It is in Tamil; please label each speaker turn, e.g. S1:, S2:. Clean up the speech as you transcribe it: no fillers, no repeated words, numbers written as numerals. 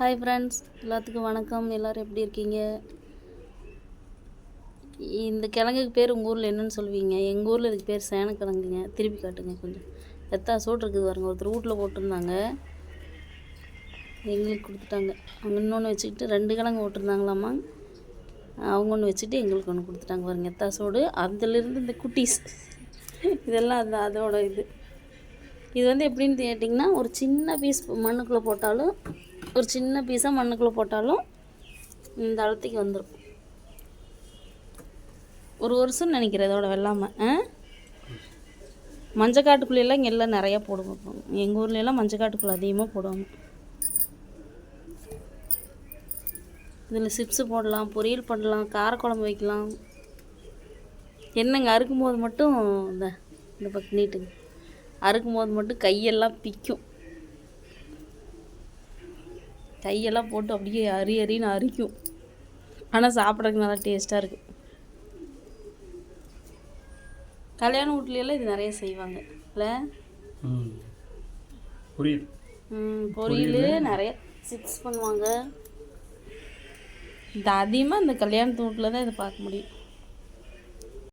S1: ஹாய் ஃப்ரெண்ட்ஸ், எல்லாத்துக்கும் வணக்கம். எல்லோரும் எப்படி இருக்கீங்க? இந்த கிழங்குக்கு பேர் உங்கள் ஊரில் என்னென்னு சொல்லுவீங்க? எங்கள் ஊரில் இதுக்கு பேர் சேனக்கிழங்குங்க. திருப்பி காட்டுங்க கொஞ்சம். சோடு இருக்குது பாருங்க. ஒருத்தர் வீட்டில் போட்டிருந்தாங்க, எங்களுக்கு கொடுத்துட்டாங்க. அவங்க இன்னொன்று வச்சுக்கிட்டு 2 கிழங்கு போட்டிருந்தாங்களாம்மா. அவங்க ஒன்று வச்சுட்டு எங்களுக்கு ஒன்று கொடுத்துட்டாங்க பாருங்க. சோடு அதிலிருந்து இந்த குட்டீஸ் இதெல்லாம் அதோட இது எப்படின்னு கேட்டிங்கன்னா, ஒரு சின்ன பீஸ் மண்ணுக்குள்ளே போட்டாலும், ஒரு சின்ன பீஸாக மண்ணுக்குள்ளே போட்டாலும் இந்த அளத்துக்கு வந்துடும். ஒரு வருஷம்னு நினைக்கிறேன் இதோட வெள்ளாமல். மஞ்சக்காட்டுக்குள்ளெல்லாம் இங்கே எல்லாம் நிறையா போடுவோம். எங்கள் ஊர்லெலாம் மஞ்சக்காட்டுக்குள்ளே அதிகமாக போடுவாங்க. இதில் சிப்ஸு போடலாம், பொரியல் பண்ணலாம், காரக்குழம்பு வைக்கலாம். என்னங்க அறுக்கும்போது மட்டும் இந்த பக்கம் நீட்டுங்க. அறுக்கும்போது மட்டும் கையெல்லாம் பிக்கும். கையெல்லாம் போட்டு அப்படியே அரின்னு அரிக்கும். ஆனால் சாப்பிட்றதுக்கு நல்லா டேஸ்ட்டாக இருக்குது. கல்யாண வீட்லையெல்லாம் இது நிறைய செய்வாங்க இல்லை? பொரியல் நிறைய சிப்ஸ் பண்ணுவாங்க. இது அதிகமாக இந்த கல்யாணத்து வீட்டில் தான் இதை பார்க்க முடியும்.